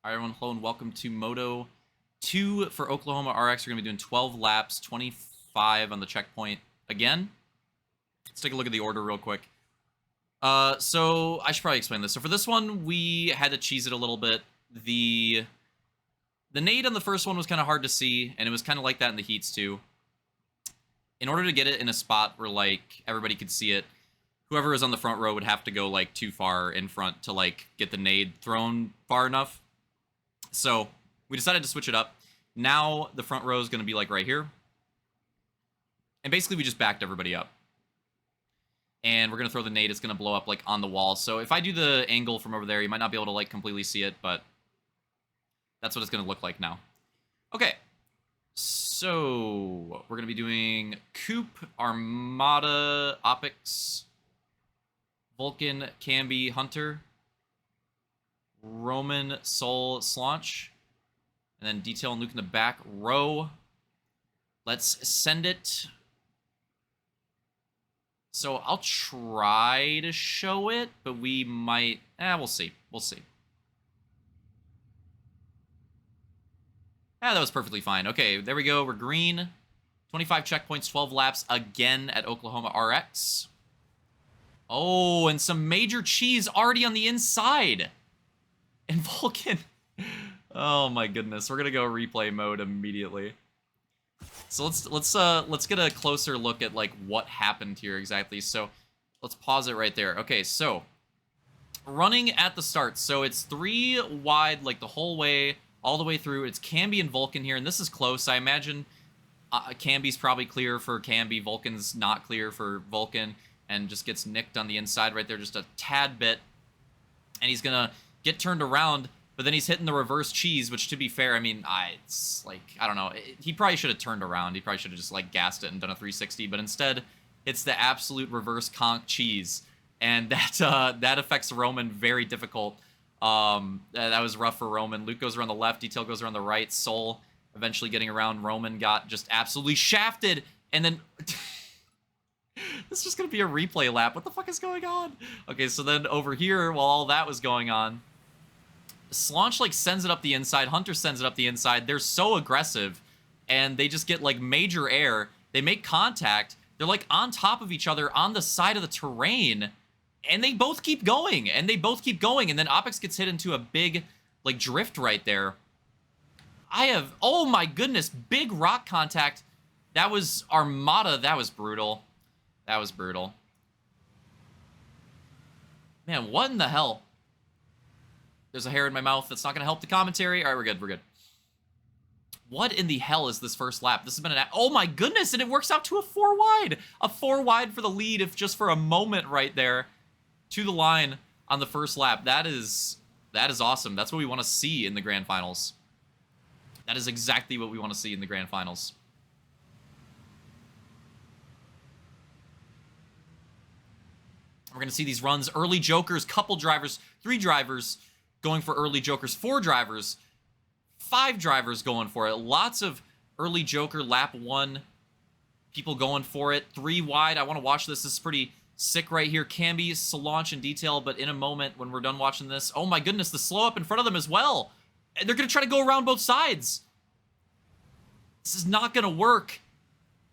All right, everyone, hello and welcome to Moto 2 for Oklahoma RX. We're going to be doing 12 laps, 25 on the checkpoint again. Let's take a look at the order real quick. So I should probably explain this. So for this one, we had to cheese it a little bit. The nade on the first one was kind of hard to see, and it was kind of like that in the heats too. In order to get it in a spot where like everybody could see it, whoever was on the front row would have to go like too far in front to like get the nade thrown far enough. So we decided to switch it up. Now the front row is going to be like right here. And basically we just backed everybody up. And we're going to throw the nade. It's going to blow up like on the wall. So if I do the angle from over there, you might not be able to like completely see it, but that's what it's going to look like now. Okay. So we're going to be doing Coupe, Armada, Opix, Vulcan, Camby, Hunter, Roman, Soul, Slaunch, and then Detail and Luke in the back row. Let's send it. So I'll try to show it, but we might... we'll see. We'll see. That was perfectly fine. Okay, there we go. We're green. 25 checkpoints, 12 laps again at Oklahoma RX. Oh, and some major cheese already on the inside. And Vulcan. Oh my goodness. We're gonna go replay mode immediately. So let's get a closer look at like what happened here exactly. So let's pause it right there. Okay, so running at the start. So it's 3 wide like the whole way, all the way through. It's Camby and Vulcan here, and this is close. I imagine Camby's probably clear for Camby. Vulcan's not clear for Vulcan, and just gets nicked on the inside right there just a tad bit. And he's gonna get turned around, but then he's hitting the reverse cheese, which, to be fair, I mean, it's like, I don't know. He probably should have turned around. He probably should have just, like, gassed it and done a 360, but instead, it's the absolute reverse conk cheese, and that affects Roman very difficult. That was rough for Roman. Luke goes around the left, Detail goes around the right, Soul eventually getting around. Roman got just absolutely shafted, and then... This is just going to be a replay lap. What the fuck is going on? Okay, so then over here, while all that was going on, Slaunch, like, sends it up the inside. Hunter sends it up the inside. They're so aggressive, and they just get, like, major air. They make contact. They're, like, on top of each other on the side of the terrain, and they both keep going, and then Opix gets hit into a big, like, drift right there. Oh my goodness, big rock contact. That was Armada. That was brutal. That was brutal. Man, what in the hell? There's a hair in my mouth. That's not going to help the commentary. All right, we're good. We're good. What in the hell is this first lap? This has been an... Oh, my goodness. And it works out to a 4 wide. A 4 wide for the lead, if just for a moment right there. To the line on the first lap. That is awesome. That's what we want to see in the Grand Finals. That is exactly what we want to see in the Grand Finals. We're going to see these runs. Early jokers, couple drivers, 3 drivers going for early jokers, 4 drivers, 5 drivers going for it. Lots of early joker, lap 1, people going for it. 3 wide. I want to watch this. This is pretty sick right here. Camby, Solange, and Detail, but in a moment when we're done watching this, oh my goodness, the slow up in front of them as well. And they're going to try to go around both sides. This is not going to work.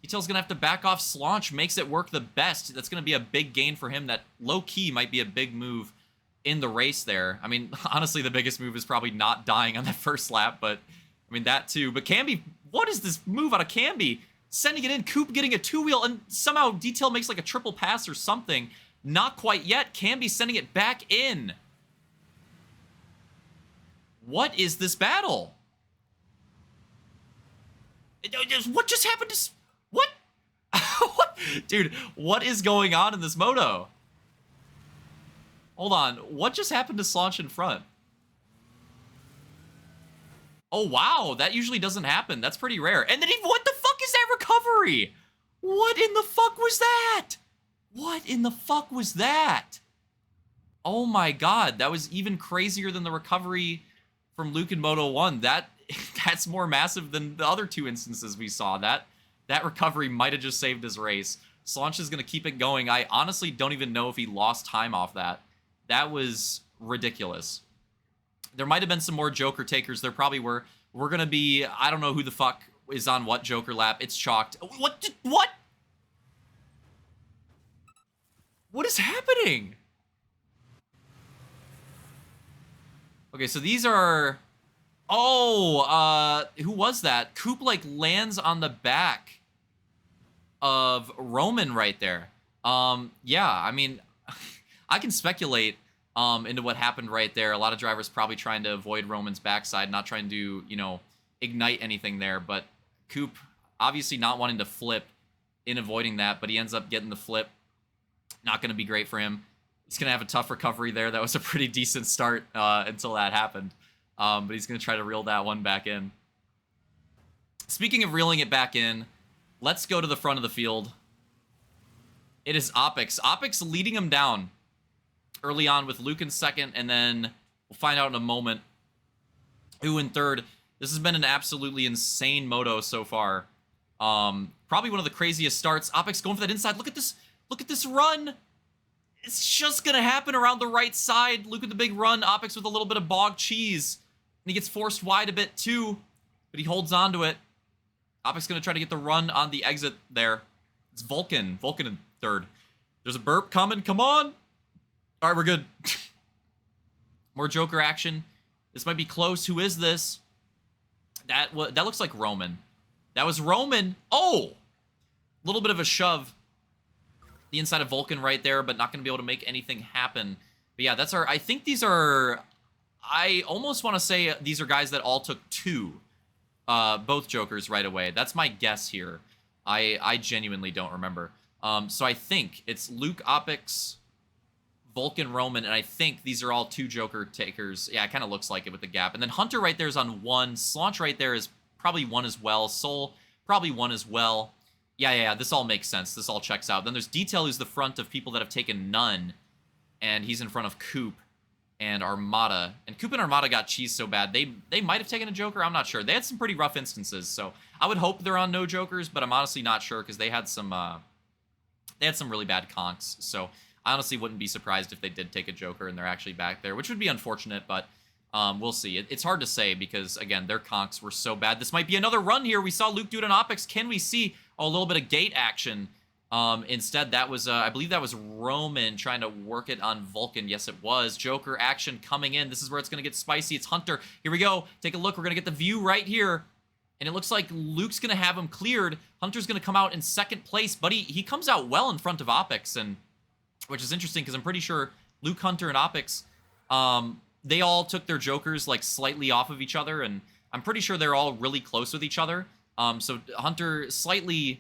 Detail's going to have to back off. Slaunch makes it work the best. That's going to be a big gain for him. That low-key might be a big move in the race there. I mean, honestly, the biggest move is probably not dying on that first lap, but, I mean, that too. But Camby, what is this move out of Camby? Sending it in, Coupe getting a 2-wheel, and somehow Detail makes like a triple pass or something. Not quite yet. Camby sending it back in. What is this battle? What just happened to... What? What? Dude, what is going on in this moto? Hold on. What just happened to Slaunch in front? Oh, wow. That usually doesn't happen. That's pretty rare. And then what the fuck is that recovery? What in the fuck was that? What in the fuck was that? Oh my god. That was even crazier than the recovery from Luke in Moto 1. That's more massive than the other 2 instances we saw. That recovery might have just saved his race. Slaunch is going to keep it going. I honestly don't even know if he lost time off that. That was ridiculous. There might have been some more Joker takers. There probably were. We're going to be, I don't know who the fuck is on what Joker lap. It's chalked. What? What? What is happening? Okay, so these are... Oh, who was that? Coop, like, lands on the back of Roman right there. Yeah, I mean, I can speculate into what happened right there. A lot of drivers probably trying to avoid Roman's backside, not trying to, you know, ignite anything there. But Coop obviously not wanting to flip in avoiding that, but he ends up getting the flip. Not going to be great for him. He's going to have a tough recovery there. That was a pretty decent start until that happened. But he's going to try to reel that one back in. Speaking of reeling it back in, let's go to the front of the field. It is Opix. Opix leading him down early on with Luke in second, and then we'll find out in a moment who in third. This has been an absolutely insane moto so far. Probably one of the craziest starts. Opix going for that inside. Look at this. Look at this run. It's just going to happen around the right side. Luke with the big run. Opix with a little bit of bog cheese. And he gets forced wide a bit too, but he holds on to it. Opix going to try to get the run on the exit there. It's Vulcan. Vulcan in third. There's a burp coming. Come on. All right, we're good. More Joker action. This might be close. Who is this? That looks like Roman. That was Roman. Oh! A little bit of a shove. The inside of Vulcan right there, but not going to be able to make anything happen. But yeah, that's our... I think these are... I almost want to say these are guys that all took two. Both Jokers right away. That's my guess here. I genuinely don't remember. So I think it's Luke, Opix, Vulcan, Roman, and I think these are all two Joker takers. Yeah, it kind of looks like it with the gap. And then Hunter right there is on one. Slaunch right there is probably one as well. Soul, probably one as well. Yeah, this all makes sense. This all checks out. Then there's Detail, who's the front of people that have taken none. And he's in front of Coop and Armada. And Coop and Armada got cheese so bad, they might have taken a Joker. I'm not sure. They had some pretty rough instances, so I would hope they're on no Jokers, but I'm honestly not sure because they had some really bad conks. So I honestly wouldn't be surprised if they did take a Joker and they're actually back there, which would be unfortunate, but we'll see. It's hard to say because, again, their conks were so bad. This might be another run here. We saw Luke do it on Opix. Can we see a little bit of gate action? Instead, that was, I believe that was Roman trying to work it on Vulcan. Yes, it was. Joker action coming in. This is where it's going to get spicy. It's Hunter. Here we go. Take a look. We're going to get the view right here. And it looks like Luke's going to have him cleared. Hunter's going to come out in second place, but he comes out well in front of Opix, and which is interesting because I'm pretty sure Luke, Hunter, and Opix, they all took their Jokers like slightly off of each other, and I'm pretty sure they're all really close with each other. So Hunter slightly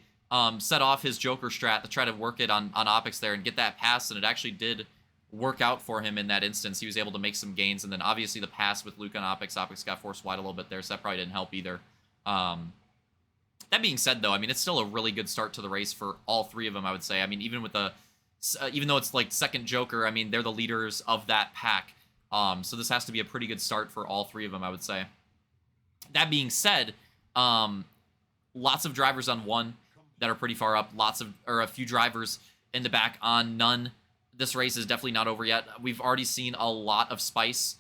set off his Joker strat to try to work it on Opix there and get that pass, and it actually did work out for him in that instance. He was able to make some gains, and then obviously the pass with Luke on Opix. Opix got forced wide a little bit there, so that probably didn't help either. That being said, though, I mean, it's still a really good start to the race for all three of them, I would say. I mean, even with the, even though it's like second Joker, I mean, they're the leaders of that pack. So this has to be a pretty good start for all three of them, I would say. That being said, lots of drivers on one that are pretty far up. A few drivers in the back on none. This race is definitely not over yet. We've already seen a lot of spice.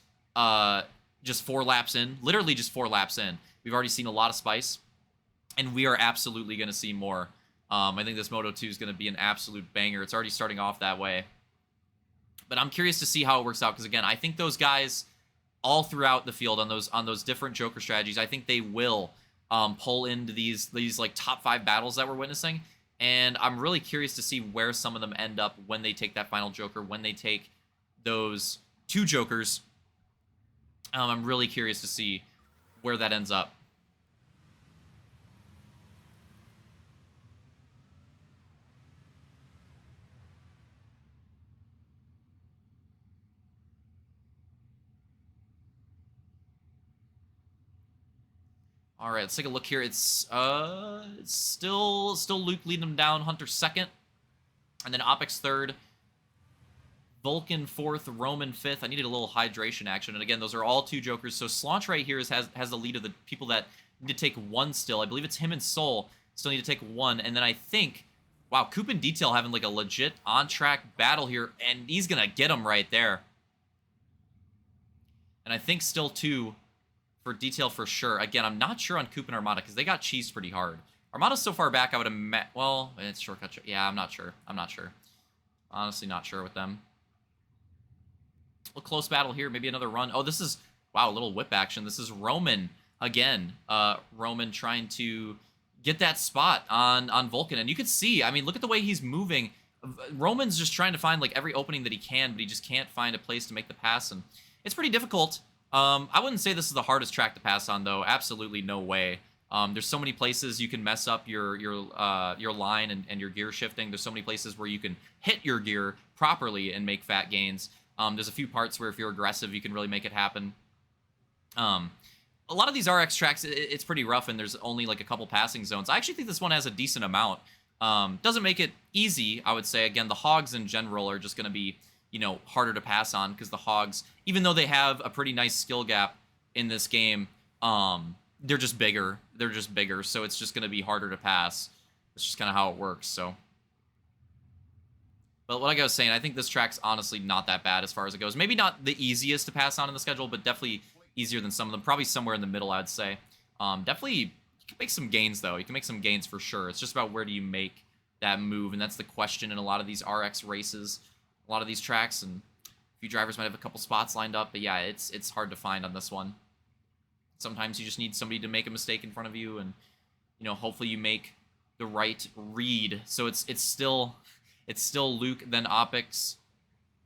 Just 4 laps in, literally just 4 laps in. We've already seen a lot of spice, and we are absolutely going to see more. I think this Moto 2 is going to be an absolute banger. It's already starting off that way. But I'm curious to see how it works out, because again, I think those guys all throughout the field on those different Joker strategies, I think they will pull into these like top 5 battles that we're witnessing. And I'm really curious to see where some of them end up when they take that final Joker, when they take those 2 Jokers. I'm really curious to see where that ends up. All right, let's take a look here. It's still Luke leading them down, Hunter second, and then Opix third, Vulcan fourth, Roman fifth. I needed a little hydration action, and again, those are all 2 Jokers. So Slaunch right here has the lead of the people that need to take 1 still. I believe it's him and Soul still need to take 1, and then I think, wow, Coop and Detail having like a legit on-track battle here, and he's gonna get him right there. And I think still 2 for Detail for sure. Again, I'm not sure on Coop and Armada because they got cheesed pretty hard. Armada's so far back, I would imagine... Well, it's shortcut. Yeah, I'm not sure. I'm not sure. Honestly, not sure with them. A close battle here. Maybe another run. Oh, this is... Wow, a little whip action. This is Roman again. Roman trying to get that spot on Vulcan. And you can see, I mean, look at the way he's moving. Roman's just trying to find, like, every opening that he can, but he just can't find a place to make the pass. And it's pretty difficult. I wouldn't say this is the hardest track to pass on, though. Absolutely no way. There's so many places you can mess up your line and your gear shifting. There's so many places where you can hit your gear properly and make fat gains. There's a few parts where if you're aggressive, you can really make it happen. A lot of these RX tracks, it's pretty rough, and there's only like a couple passing zones. I actually think this one has a decent amount. Doesn't make it easy, I would say. Again, the hogs in general are just going to be, you know, harder to pass on because the hogs, even though they have a pretty nice skill gap in this game, they're just bigger. They're just bigger, so it's just going to be harder to pass. It's just kind of how it works, so. But like I was saying, I think this track's honestly not that bad as far as it goes. Maybe not the easiest to pass on in the schedule, but definitely easier than some of them. Probably somewhere in the middle, I'd say. Definitely, you can make some gains, though. You can make some gains for sure. It's just about where do you make that move, and that's the question in a lot of these RX races, a lot of these tracks, and a few drivers might have a couple spots lined up, but yeah, it's hard to find on this one. Sometimes you just need somebody to make a mistake in front of you, and, you know, hopefully you make the right read. So it's still Luke, then Opix,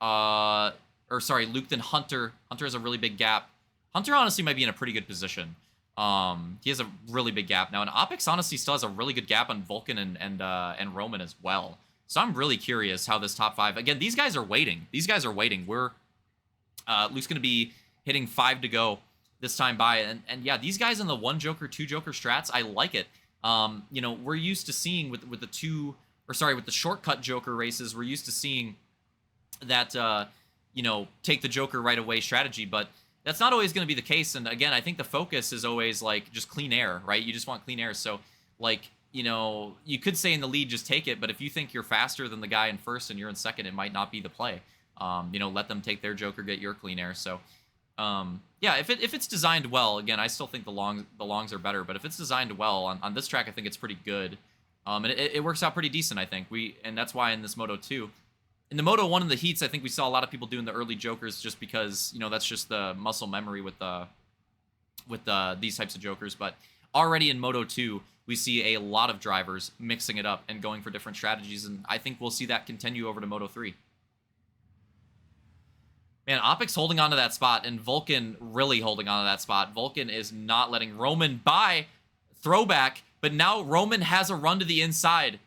or sorry, Luke, then Hunter. Hunter has a really big gap. Hunter honestly might be in a pretty good position. He has a really big gap now, and Opix honestly still has a really good gap on Vulcan and Roman as well. So I'm really curious how this top 5. Again, these guys are waiting. These guys are waiting. Luke's going to be hitting 5 to go this time by, and yeah, these guys in the 1 Joker, 2 Joker strats, I like it. You know, we're used to seeing with the shortcut Joker races, we're used to seeing that you know, take the Joker right away strategy, but that's not always going to be the case. And again, I think the focus is always like just clean air, right? You just want clean air. So like, you know, you could say in the lead, just take it. But if you think you're faster than the guy in first and you're in second, it might not be the play. You know, let them take their Joker, get your clean air. So yeah, if it's designed well, again, I still think the longs are better. But if it's designed well on this track, I think it's pretty good. And it works out pretty decent, I think. And that's why in this Moto 2. In the Moto 1 in the heats, I think we saw a lot of people doing the early Jokers just because, you know, that's just the muscle memory with these types of Jokers. But already in Moto 2, we see a lot of drivers mixing it up and going for different strategies, and I think we'll see that continue over to Moto 3. Man, Opix holding on to that spot, and Vulcan really holding on to that spot. Vulcan is not letting Roman by throwback, but now Roman has a run to the inside.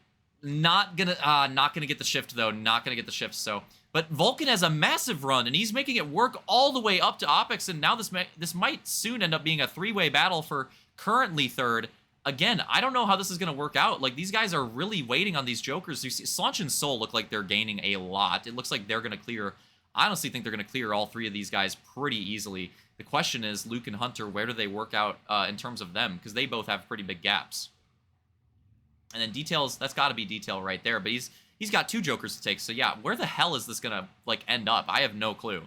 Not gonna get the shift, though. Not gonna get the shift, so. But Vulcan has a massive run, and he's making it work all the way up to Opix, and now this might soon end up being a 3-way battle for currently third. Again, I don't know how this is going to work out. Like, these guys are really waiting on these Jokers. You see, Slaunch and Soul look like they're gaining a lot. It looks like they're going to clear. I honestly think they're going to clear all 3 of these guys pretty easily. The question is, Luke and Hunter, where do they work out in terms of them? Because they both have pretty big gaps. And then Details, that's got to be Detail right there. But he's got 2 Jokers to take. So yeah, where the hell is this going to like end up? I have no clue.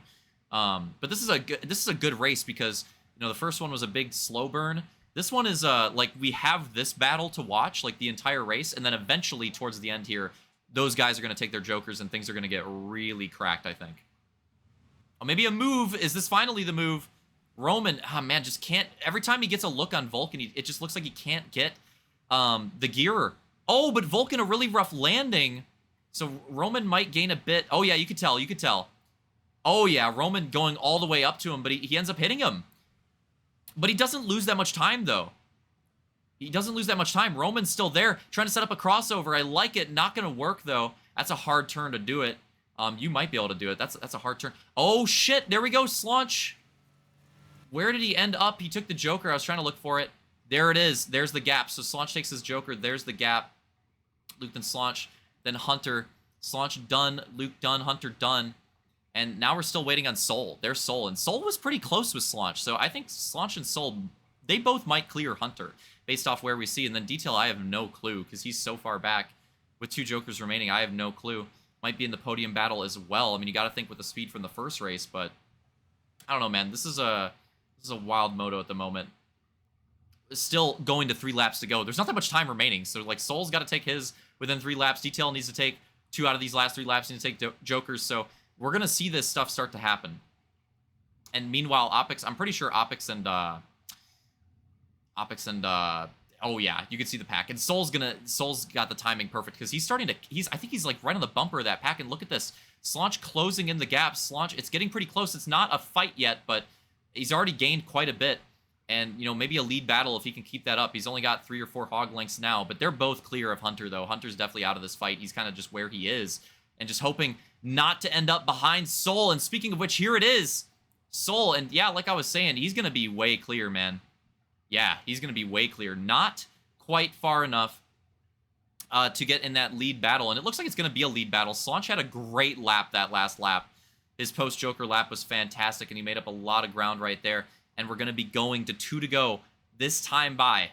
But this is a good race because, you know, the first one was a big slow burn. This one is like we have this battle to watch like the entire race, and then eventually towards the end here, those guys are going to take their Jokers and things are going to get really cracked, I think. Oh, maybe a move. Is this finally the move? Roman, oh man, just can't. Every time he gets a look on Vulcan, it just looks like he can't get the gear. Oh, but Vulcan, a really rough landing. So Roman might gain a bit. Oh yeah, you could tell. You could tell. Oh yeah, Roman going all the way up to him, but he ends up hitting him. But he doesn't lose that much time, though. He doesn't lose that much time. Roman's still there, trying to set up a crossover. I like it. Not going to work, though. That's a hard turn to do it. You might be able to do it. That's a hard turn. Oh, shit. There we go, Slaunch. Where did he end up? He took the Joker. I was trying to look for it. There it is. There's the gap. So Slaunch takes his Joker. There's the gap. Luke, then Slaunch. Then Hunter. Slaunch done. Luke done. Hunter done. And now we're still waiting on Soul. There's Soul. And Soul was pretty close with Slaunch. So I think Slaunch and Soul, they both might clear Hunter based off where we see. And then Detail, I have no clue because he's so far back with 2 Jokers remaining. I have no clue. Might be in the podium battle as well. I mean, you got to think with the speed from the first race, but I don't know, man. This is a wild moto at the moment. Still going to 3 laps to go. There's not that much time remaining. So, like, Soul's got to take his within 3 laps. Detail needs to take 2 out of these last 3 laps. Needs to take Jokers. So, we're going to see this stuff start to happen. And meanwhile, Opix, I'm pretty sure Opix and, oh yeah, you can see the pack. And Soul's got the timing perfect because he's starting to, I think he's like right on the bumper of that pack. And look at this. Slaunch closing in the gap. Slaunch, it's getting pretty close. It's not a fight yet, but he's already gained quite a bit. And, you know, maybe a lead battle if he can keep that up. He's only got 3 or 4 hog lengths now, but they're both clear of Hunter, though. Hunter's definitely out of this fight. He's kind of just where he is and just hoping not to end up behind Soul. And speaking of which, here it is. Soul, and yeah, like I was saying, he's going to be way clear, man. Yeah, he's going to be way clear. Not quite far enough to get in that lead battle, and it looks like it's going to be a lead battle. Slaunch had a great lap that last lap. His post-Joker lap was fantastic, and he made up a lot of ground right there. And we're going to be going to 2 to go this time by.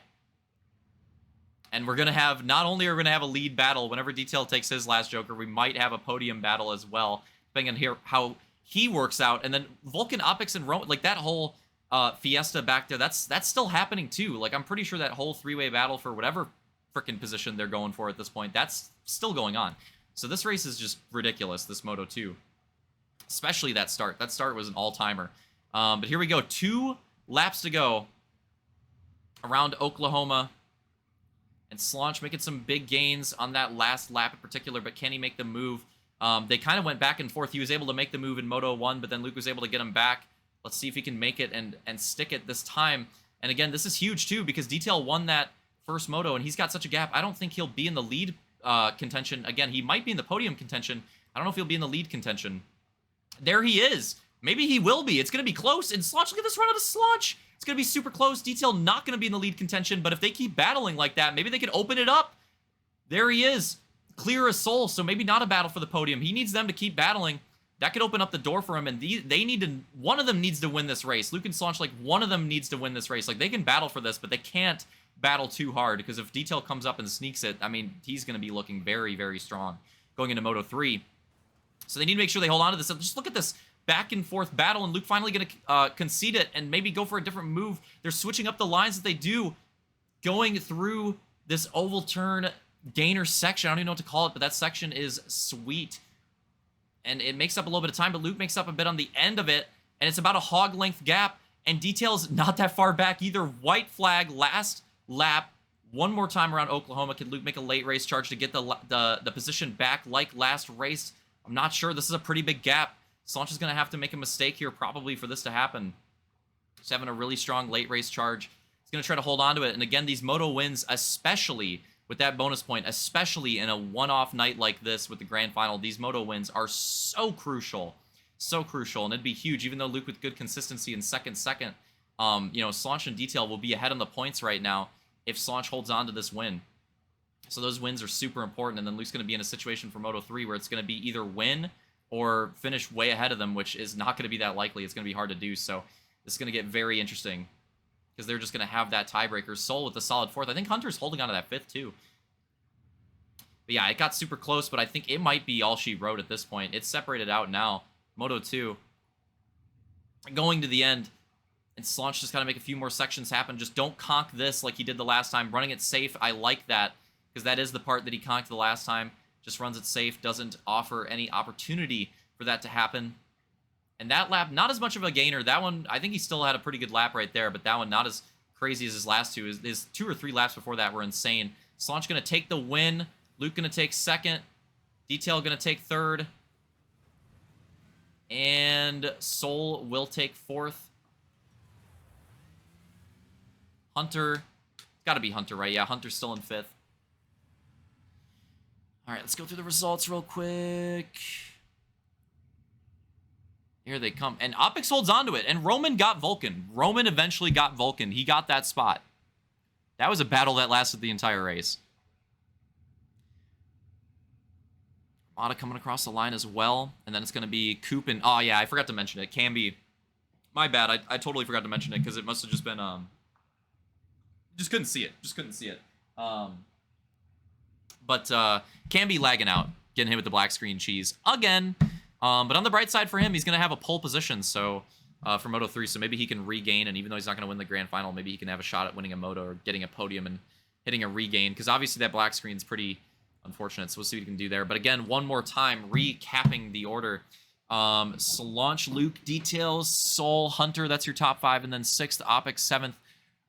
And we're going to have, not only are we going to have a lead battle, whenever Detail takes his last Joker, we might have a podium battle as well, depending on how he works out. And then Vulcan, Opix, and Roman, like that whole fiesta back there, that's still happening too. Like, I'm pretty sure that whole 3-way battle for whatever freaking position they're going for at this point, that's still going on. So this race is just ridiculous, this Moto 2. Especially that start. That start was an all-timer. But here we go. 2 laps to go around Oklahoma. And Slaunch making some big gains on that last lap in particular, but can he make the move? They kind of went back and forth. He was able to make the move in Moto 1, but then Luke was able to get him back. Let's see if he can make it and stick it this time. And again, this is huge too, because Detail won that first Moto, and he's got such a gap. I don't think he'll be in the lead contention. Again, he might be in the podium contention. I don't know if he'll be in the lead contention. There he is. Maybe he will be. It's going to be close. And Slaunch, look at this run out of Slaunch. It's going to be super close. Detail not going to be in the lead contention, but if they keep battling like that, maybe they can open it up. There he is. Clear as Soul, so maybe not a battle for the podium. He needs them to keep battling. That could open up the door for him, and they need to, one of them needs to win this race. Luke and Slaunch, like, one of them needs to win this race. Like, they can battle for this, but they can't battle too hard, because if Detail comes up and sneaks it, I mean, he's going to be looking very, very strong going into Moto 3. So they need to make sure they hold on to this. Just look at this back and forth battle, and Luke finally going to concede it and maybe go for a different move. They're switching up the lines that they do, going through this oval turn gainer section. I don't even know what to call it, but that section is sweet. And it makes up a little bit of time, but Luke makes up a bit on the end of it, and it's about a hog length gap, and Detail's not that far back either. White flag, last lap, one more time around Oklahoma. Can Luke make a late race charge to get the position back like last race? I'm not sure. This is a pretty big gap. Slaunch is going to have to make a mistake here probably for this to happen. He's having a really strong late race charge. He's going to try to hold on to it. And again, these Moto wins, especially with that bonus point, especially in a one-off night like this with the grand final, these Moto wins are so crucial. So crucial. And it'd be huge, even though Luke with good consistency in second, you know, Slaunch and Detail will be ahead on the points right now if Slaunch holds on to this win. So those wins are super important, and then Luke's going to be in a situation for Moto 3 where it's going to be either win or finish way ahead of them, which is not going to be that likely. It's going to be hard to do, so this is going to get very interesting because they're just going to have that tiebreaker. Soul with the solid 4th. I think Hunter's holding on to that 5th too. But yeah, it got super close, but I think it might be all she wrote at this point. It's separated out now. Moto 2 going to the end, and Slaunch just got to make a few more sections happen. Just don't conk this like he did the last time. Running it safe, I like that, because that is the part that he conked the last time. Just runs it safe, doesn't offer any opportunity for that to happen. And that lap, not as much of a gainer. That one, I think he still had a pretty good lap right there, but that one not as crazy as his last two. His 2 or 3 laps before that were insane. Slaunch going to take the win. Luke going to take 2nd. Detail going to take 3rd. And Soul will take 4th. Hunter, got to be Hunter, right? Yeah, Hunter's still in 5th. All right, let's go through the results real quick. Here they come. And Opix holds on to it. And Roman got Vulcan. Roman eventually got Vulcan. He got that spot. That was a battle that lasted the entire race. Moto coming across the line as well. And then it's going to be Coop and... Oh, yeah, I forgot to mention it. Camby. My bad. I totally forgot to mention it because it must have just been... Just couldn't see it. Just couldn't see it. But Camby lagging out. Getting hit with the black screen cheese again. But on the bright side for him, he's going to have a pole position. So for Moto 3, so maybe he can regain, and even though he's not going to win the grand final, maybe he can have a shot at winning a Moto or getting a podium and hitting a regain, because obviously that black screen is pretty unfortunate, so we'll see what he can do there. But again, one more time, recapping the order. Solange, Luke, Details, Soul, Hunter, that's your top 5, and then 6th, Opix, 7th,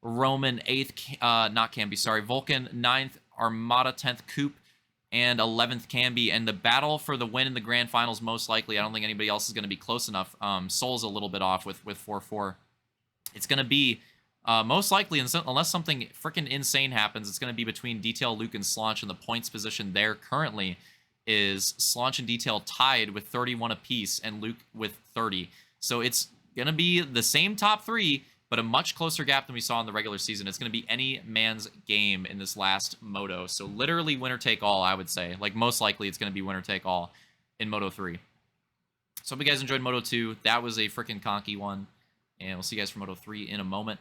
Roman, 8th, not Camby, sorry, Vulcan, 9th, Armada, 10th, Coop, and 11th Camby. And the battle for the win in the grand finals, most likely, I don't think anybody else is going to be close enough. Soul's a little bit off with 4-4. It's going to be, most likely, unless something freaking insane happens, it's going to be between Detail, Luke, and Solange, and the points position there currently is Solange and Detail tied with 31 apiece, and Luke with 30. So it's going to be the same top 3, but a much closer gap than we saw in the regular season. It's going to be any man's game in this last Moto. So literally winner take all, I would say. Like, most likely it's going to be winner take all in Moto 3. So hope you guys enjoyed Moto 2. That was a freaking conky one. And we'll see you guys for Moto 3 in a moment.